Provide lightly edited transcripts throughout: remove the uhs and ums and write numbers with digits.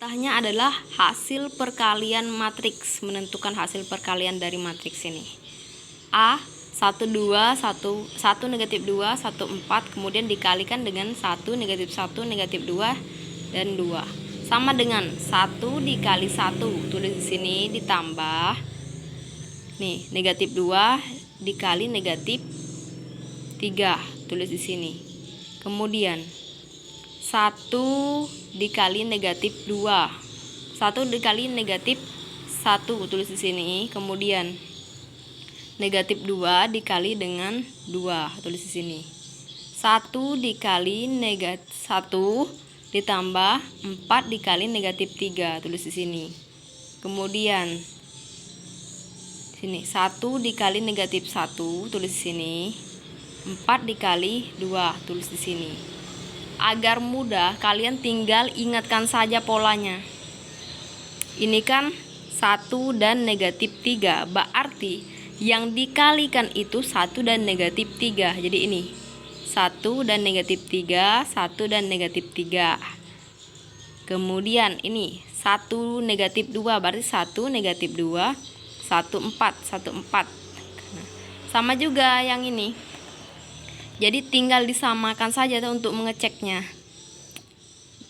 Perintahnya adalah hasil perkalian matriks, menentukan hasil perkalian dari matriks ini. A 1 2 1 1 negatif 2 1 4 kemudian dikalikan dengan 1 negatif 1 negatif 2 dan 2 sama dengan 1 dikali 1, tulis di sini, ditambah nih negatif 2 dikali negatif 3, tulis di sini. Kemudian 1 dikali negatif 2, 1 dikali negatif 1, tulis di sini. Kemudian negatif 2 dikali dengan 2, tulis di sini. 1 dikali negatif 1 ditambah 4 dikali negatif 3, tulis di sini. Kemudian sini 1 dikali negatif 1, tulis di sini. 4 dikali 2, tulis di sini. Agar mudah, kalian tinggal ingatkan saja polanya. Ini kan 1 dan negatif 3, berarti yang dikalikan itu 1 dan negatif 3. Jadi ini 1 dan negatif 3, 1 dan negatif 3. Kemudian ini 1 negatif 2, berarti 1 negatif 2, 1 4, 1 4. Nah, sama juga yang ini. Jadi tinggal disamakan saja untuk mengeceknya.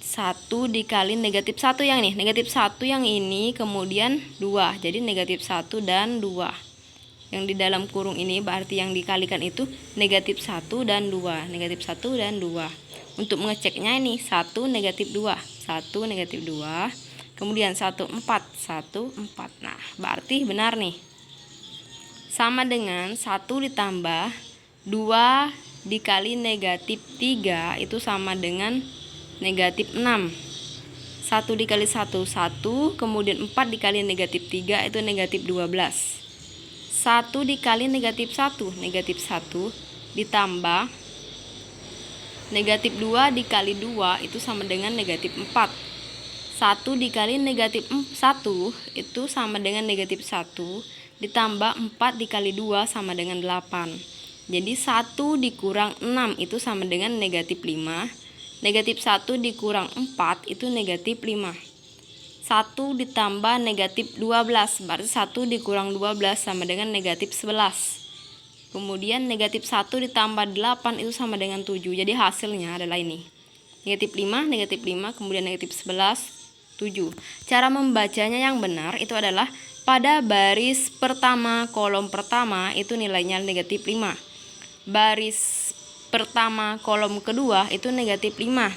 1 dikali negatif 1 yang ini, negatif 1 yang ini, kemudian 2. Jadi negatif 1 dan 2. Yang di dalam kurung ini berarti yang dikalikan itu negatif 1 dan 2. Negatif 1 dan 2. Untuk mengeceknya ini 1 negatif 2, 1 negatif 2. Kemudian 1 4, 1 4. Nah, berarti benar nih. Sama dengan 1 ditambah 2 dikali negatif 3 itu sama dengan negatif 6. 1 dikali 1, 1. Kemudian 4 dikali negatif 3 itu negatif 12. 1 dikali negatif 1, negatif 1. Ditambah negatif 2 dikali 2 itu sama dengan negatif 4. 1 dikali negatif 1 itu sama dengan negatif 1. Ditambah 4 dikali 2 sama dengan 8. Jadi 1 dikurang 6 itu sama dengan negatif 5. Negatif 1 dikurang 4 itu negatif 5. 1 ditambah negatif 12, berarti 1 dikurang 12 sama dengan negatif 11. Kemudian negatif 1 ditambah 8 itu sama dengan 7. Jadi hasilnya adalah ini. Negatif 5, kemudian negatif 11, 7. Cara membacanya yang benar itu adalah pada baris pertama, kolom pertama itu nilainya negatif 5. Baris pertama kolom kedua itu negatif 5.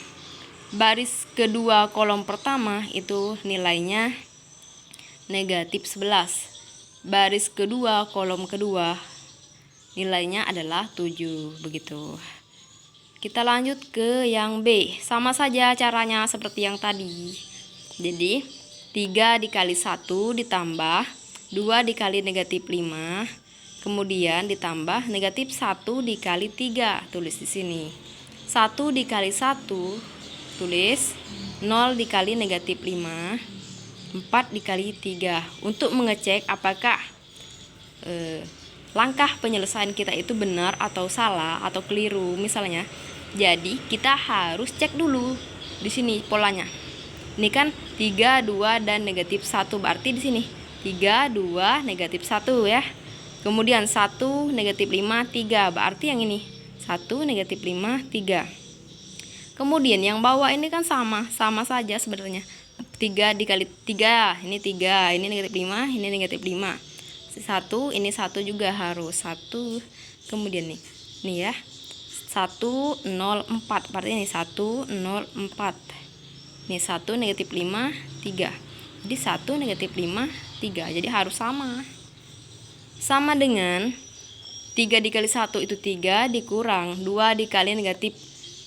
Baris kedua kolom pertama itu nilainya negatif 11. Baris kedua kolom kedua nilainya adalah 7. Begitu. Kita lanjut ke yang B. Sama saja caranya seperti yang tadi. Jadi 3 dikali 1 ditambah 2 dikali negatif 5. Kemudian ditambah negatif 1 dikali 3, tulis di sini. 1 dikali 1, tulis 0 dikali negatif 5, 4 dikali 3. Untuk mengecek apakah langkah penyelesaian kita itu benar atau salah atau keliru misalnya. Jadi kita harus cek dulu di sini polanya. Ini kan 3, 2 dan negatif 1, berarti di sini 3, 2, negatif 1 ya. Kemudian 1 negatif 5 3, berarti yang ini 1 negatif 5 3. Kemudian yang bawah ini kan sama saja sebenarnya. 3 dikali 3, ini 3, ini negatif 5, ini negatif 5. 1, ini 1 juga harus 1. Kemudian nih ya 1 0 4, berarti ini 1 0 4. Ini 1 negatif 5 3. Jadi 1 negatif 5 3. Jadi harus sama dengan 3 dikali 1 itu 3 dikurang 2 dikali negatif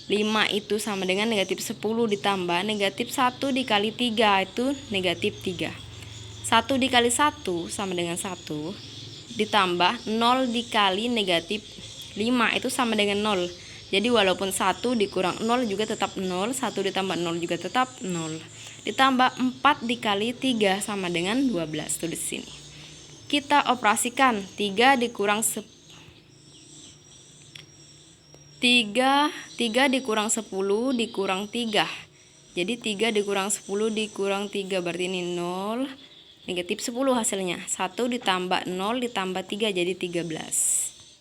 5 itu sama dengan negatif 10 ditambah negatif 1 dikali 3 itu negatif 3. 1 dikali 1 sama dengan 1 ditambah 0 dikali negatif 5 itu sama dengan 0. Jadi walaupun 1 dikurang 0 juga tetap 0, 1 ditambah 0 juga tetap 0. Ditambah 4 dikali 3 sama dengan 12, tulis sini. Kita operasikan 3 dikurang 3 dikurang 10 dikurang 3 Jadi 3 dikurang 10 dikurang 3, berarti ini 0. Negatif 10 hasilnya. 1 ditambah 0 ditambah 3 jadi 13.